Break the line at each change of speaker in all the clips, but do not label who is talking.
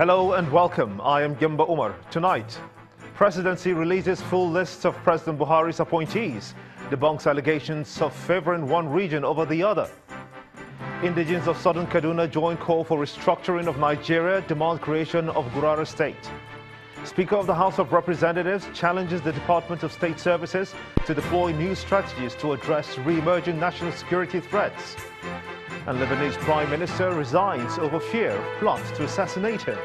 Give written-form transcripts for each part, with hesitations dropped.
Hello and welcome. I am Gimba Umar. Tonight, Presidency releases full list of President Buhari's appointees, debunks allegations of favoring one region over the other. Indigenes of southern Kaduna join call for restructuring of Nigeria, demand creation of Gurara state. Speaker of the House of Representatives challenges the Department of State Services to deploy new strategies to address re-emerging national security threats. And Lebanese Prime Minister resigns over fear of plots to assassinate him.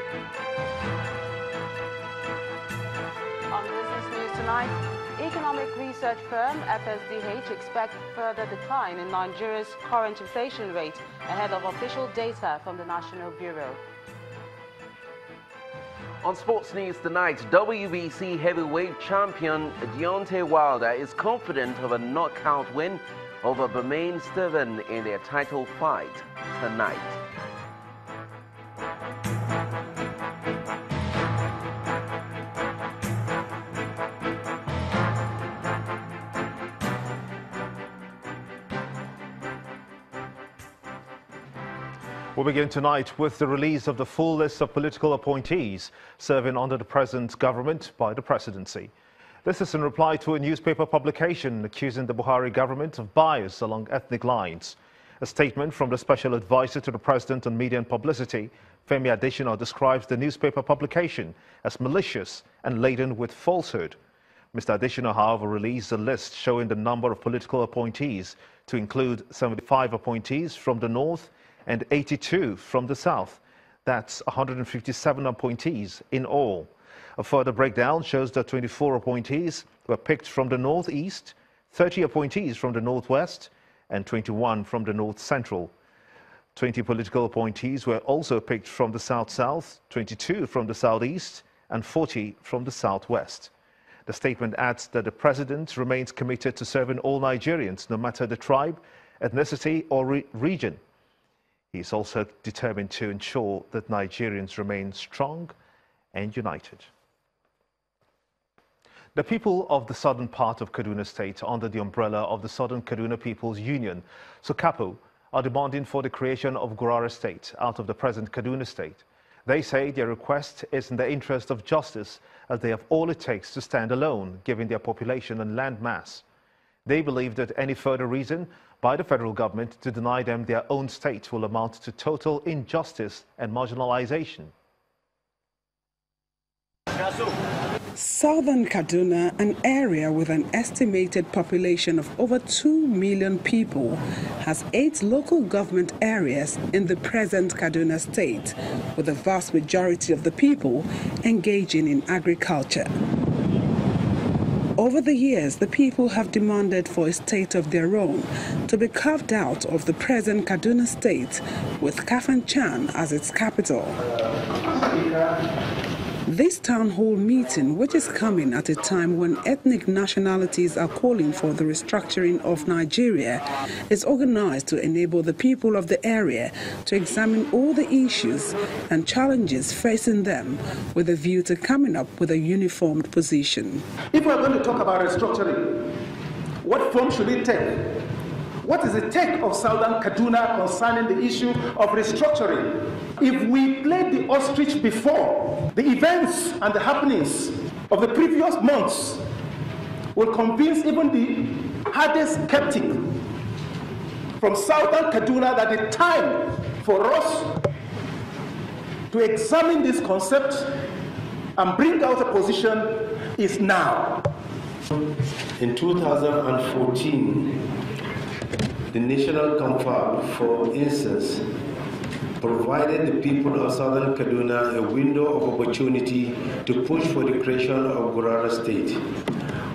On business news tonight, economic research firm FSDH expects further decline in Nigeria's current inflation rate ahead of official data from the National Bureau.
On sports news tonight, WBC heavyweight champion Deontay Wilder is confident of a knockout win over Bermain Steven in their title fight tonight.
We'll begin tonight with the release of the full list of political appointees serving under the present government by the presidency. This is in reply to a newspaper publication accusing the Buhari government of bias along ethnic lines. A statement from the special advisor to the president on media and publicity, Femi Adesina, describes the newspaper publication as malicious and laden with falsehood. Mr. Adesina, however, released a list showing the number of political appointees to include 75 appointees from the north and 82 from the south. That's 157 appointees in all. A further breakdown shows that 24 appointees were picked from the northeast, 30 appointees from the northwest, and 21 from the north central. 20 political appointees were also picked from the south-south, 22 from the southeast, and 40 from the southwest. The statement adds that the president remains committed to serving all Nigerians, no matter the tribe, ethnicity, or region. He is also determined to ensure that Nigerians remain strong and united. The people of the southern part of Kaduna State, under the umbrella of the Southern Kaduna People's Union, SOCAPU, are demanding for the creation of Gurara State out of the present Kaduna State. They say their request is in the interest of justice, as they have all it takes to stand alone, given their population and land mass. They believe that any further reason by the federal government to deny them their own state will amount to total injustice and marginalization.
Southern Kaduna, an area with an estimated population of over 2 million people, has 8 local government areas in the present Kaduna state, with the vast majority of the people engaging in agriculture. Over the years, the people have demanded for a state of their own to be carved out of the present Kaduna state, with Kafanchan as its capital. This town hall meeting, which is coming at a time when ethnic nationalities are calling for the restructuring of Nigeria, is organized to enable the people of the area to examine all the issues and challenges facing them, with a view to coming up with a uniformed position.
If we're going to talk about restructuring, what form should it take? What is the take of Southern Kaduna concerning the issue of restructuring? If we played the ostrich before, the events and the happenings of the previous months will convince even the hardest skeptic from Southern Kaduna that the time for us to examine this concept and bring out a position is now.
In 2014, the National Confab, for instance, provided the people of Southern Kaduna a window of opportunity to push for the creation of Gurara State,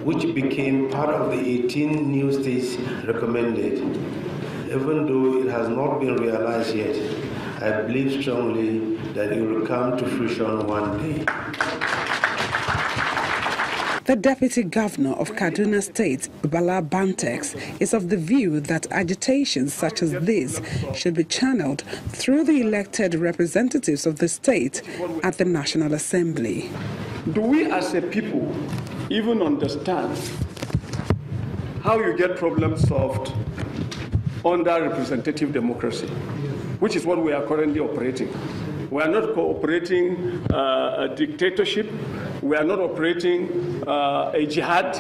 which became part of the 18 new states recommended. Even though it has not been realized yet, I believe strongly that it will come to fruition one day.
The Deputy Governor of Kaduna State, Bala Bantex, is of the view that agitations such as this should be channeled through the elected representatives of the state at the National Assembly.
Do we as a people even understand how you get problems solved under representative democracy, which is what we are currently operating? We are not cooperating a dictatorship. We are not operating a jihad.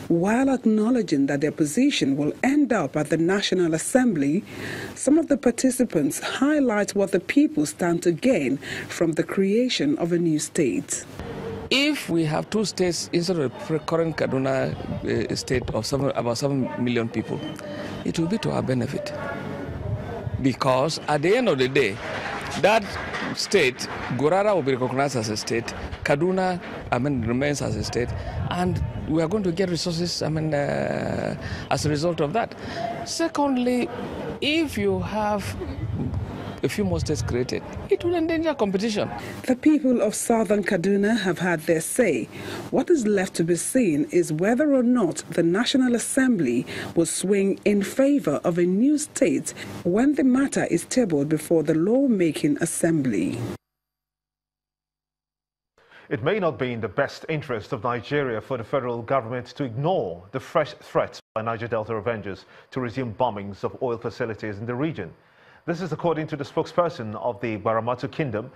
While acknowledging that their position will end up at the National Assembly, some of the participants highlight what the people stand to gain from the creation of a new state.
If we have two states instead of the current Kaduna state of about 7 million people, it will be to our benefit. Because at the end of the day, that state, Gurara will be recognized as a state, Kaduna, remains as a state, and we are going to get resources, as a result of that. Secondly, if you have a few more states created, it will endanger competition.
The people of southern Kaduna have had their say. What is left to be seen is whether or not the National Assembly will swing in favor of a new state when the matter is tabled before the lawmaking assembly.
It may not be in the best interest of Nigeria for the federal government to ignore the fresh threats by Niger Delta Avengers to resume bombings of oil facilities in the region. This is according to the spokesperson of the Gurara Kingdom,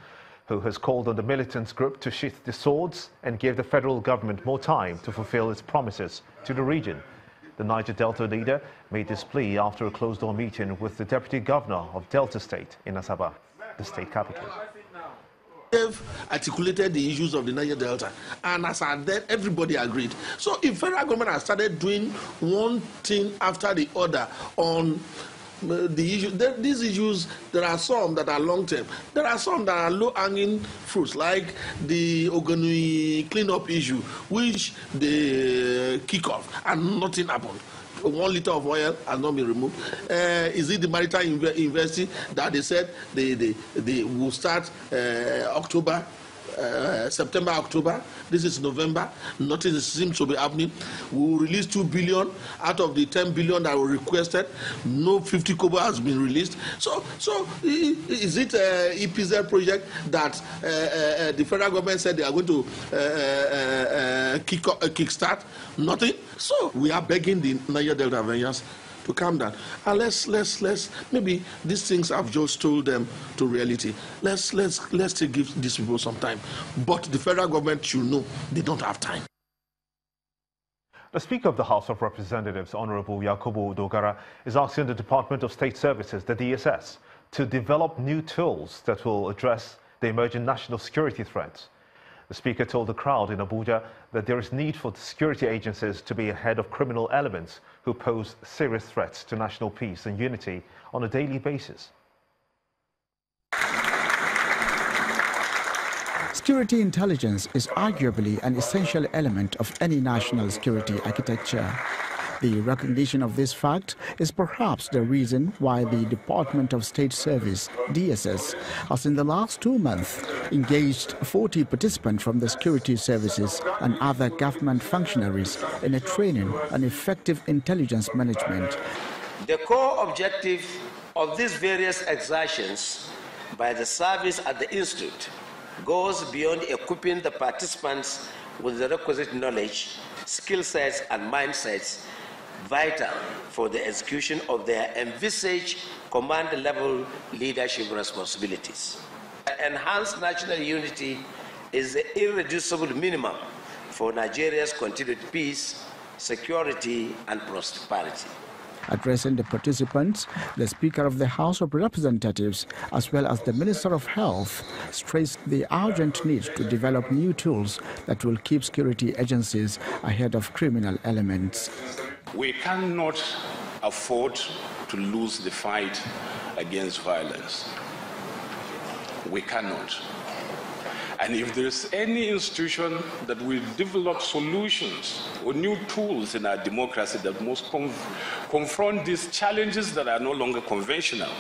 who has called on the militant group to sheath the swords and give the federal government more time to fulfill its promises to the region. The Niger Delta leader made this plea after a closed-door meeting with the Deputy Governor of Delta State in Asaba, the state capital.
They've articulated the issues of the Niger Delta, and as at then, everybody agreed. So if federal government has started doing one thing after the other on the issue, these issues, there are some that are long-term. There are some that are low-hanging fruits, like the Ogunui cleanup issue, which they kick off, and nothing happened. 1 liter of oil has not been removed. Is it the maritime university that they said they will start September, October? This is November. Nothing seems to be happening. We will release 2 billion out of the 10 billion that were requested. No 50 kobo has been released. So is it EPZ project that the federal government said they are going to kickstart? Nothing. So we are begging the Niger Delta Avengers to calm down, and let's maybe these things I've just told them to reality. Let's give these people some time, but the federal government should know they don't have time.
The Speaker of the House of Representatives, Honorable Yakubu Dogara, is asking the Department of State Services, the DSS, to develop new tools that will address the emerging national security threats. The Speaker told the crowd in Abuja that there is need for the security agencies to be ahead of criminal elements who pose serious threats to national peace and unity on a daily basis.
Security intelligence is arguably an essential element of any national security architecture. The recognition of this fact is perhaps the reason why the Department of State Service, DSS, has in the last 2 months engaged 40 participants from the security services and other government functionaries in a training on effective intelligence management.
The core objective of these various exertions by the service at the Institute goes beyond equipping the participants with the requisite knowledge, skill sets, and mindsets vital for the execution of their envisaged command-level leadership responsibilities. Enhanced national unity is the irreducible minimum for Nigeria's continued peace, security, and prosperity.
Addressing the participants, the Speaker of the House of Representatives, as well as the Minister of Health, stressed the urgent need to develop new tools that will keep security agencies ahead of criminal elements.
We cannot afford to lose the fight against violence. We cannot. And if there is any institution that will develop solutions or new tools in our democracy that must confront these challenges that are no longer conventional,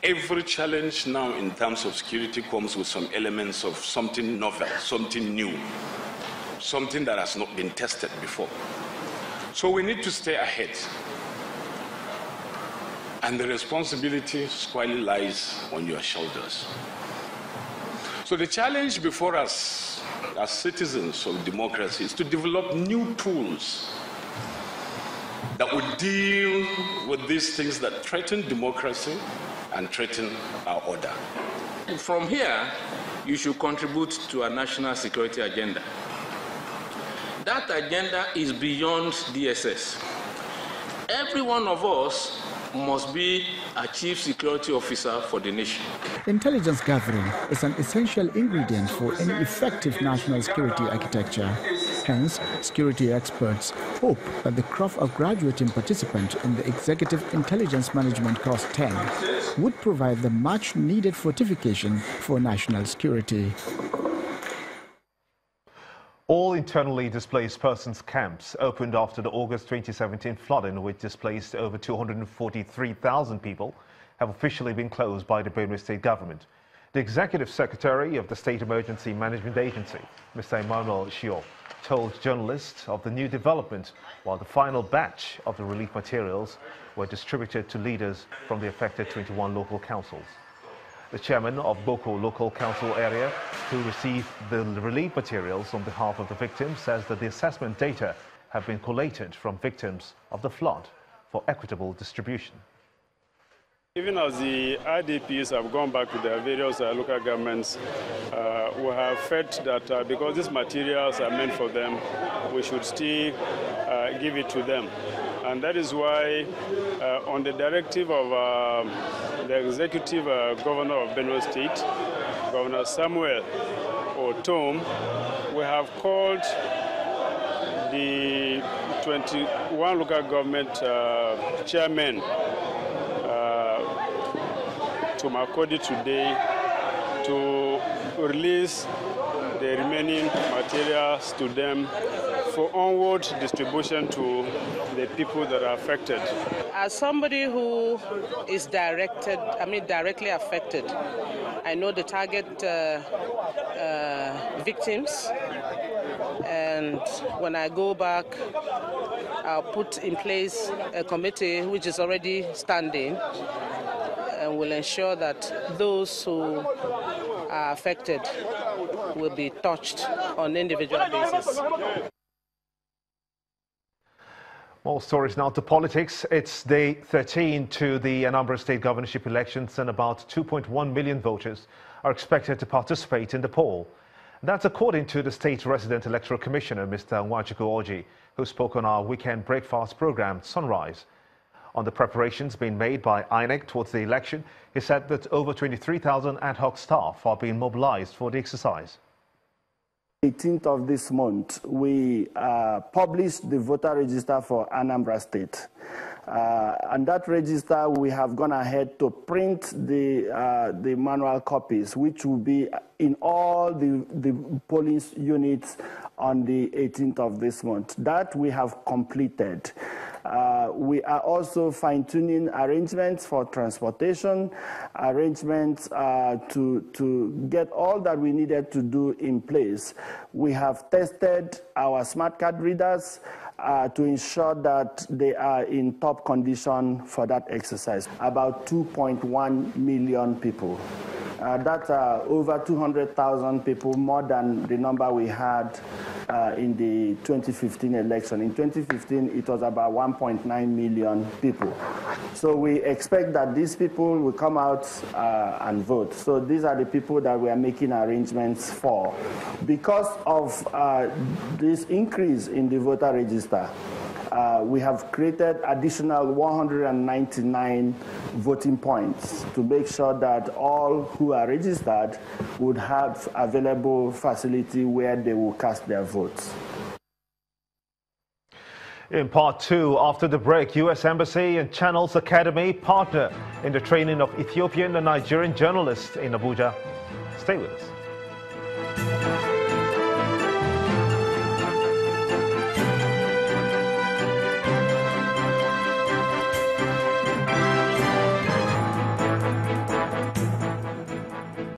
every challenge now in terms of security comes with some elements of something novel, something new, something that has not been tested before. So we need to stay ahead. And the responsibility squarely lies on your shoulders. So the challenge before us as citizens of democracy is to develop new tools that will deal with these things that threaten democracy and threaten our order.
From here, you should contribute to a national security agenda. That agenda is beyond DSS. Every one of us must be a chief security officer for the nation.
Intelligence gathering is an essential ingredient for any effective national security architecture. Hence, security experts hope that the crop of graduating participants in the Executive Intelligence Management Course 10 would provide the much-needed fortification for national security.
All internally displaced persons camps opened after the August 2017 flooding, which displaced over 243,000 people, have officially been closed by the Benue State government. The Executive Secretary of the State Emergency Management Agency, Mr. Emmanuel Shio, told journalists of the new development while the final batch of the relief materials were distributed to leaders from the affected 21 local councils. The chairman of Boko Local Council area, who received the relief materials on behalf of the victims, says that the assessment data have been collated from victims of the flood for equitable distribution.
Even as the IDPs have gone back to their various local governments, we have felt that because these materials are meant for them, we should still give it to them. And that is why, on the directive of the Executive Governor of Benue State, Governor Samuel Otom, we have called the 21 local government chairmen to Makodi today to release the remaining materials to them for onward distribution to the people that are affected.
As somebody who is directly affected, I know the target victims, and when I go back, I'll put in place a committee which is already standing and will ensure that those who are affected will be touched on an individual basis.
More stories now to politics. It's day 13 to the Anambra State governorship elections, and about 2.1 million voters are expected to participate in the poll. That's according to the state resident electoral commissioner, Mr. Nwachukwu Orji, who spoke on our weekend breakfast program, Sunrise. On the preparations being made by INEC towards the election, he said that over 23,000 ad hoc staff are being mobilized for the exercise.
18th of this month, we published the voter register for Anambra State. And that register, we have gone ahead to print the manual copies, which will be in all the polling units on the 18th of this month. That we have completed. We are also fine-tuning arrangements for transportation, arrangements to get all that we needed to do in place. We have tested our smart card readers to ensure that they are in top condition for that exercise. About 2.1 million people. That's over 200,000 people, more than the number we had in the 2015 election. In 2015, it was about 1.9 million people. So we expect that these people will come out and vote. So these are the people that we are making arrangements for. Because of this increase in the voter register, we have created additional 199 voting points to make sure that all who are registered would have available facility where they will cast their votes.
In part two, after the break, U.S. Embassy and Channels Academy partner in the training of Ethiopian and Nigerian journalists in Abuja. Stay with us.